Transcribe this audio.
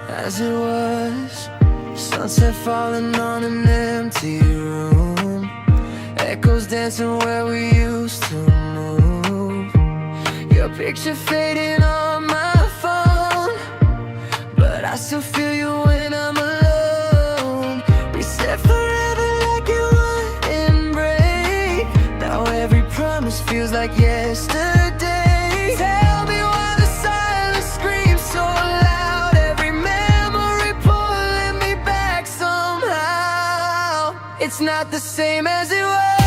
as it was. Sunset falling on an empty room, echoes dancing where we used to move. Your picture fading on my phone, but I still feel you when I'm alone. We said forever like it wouldn't break. Now every promise feels like yesterday. Tell me why the silence screams so loud. Every memory pulling me back somehow. It's not the same as it was.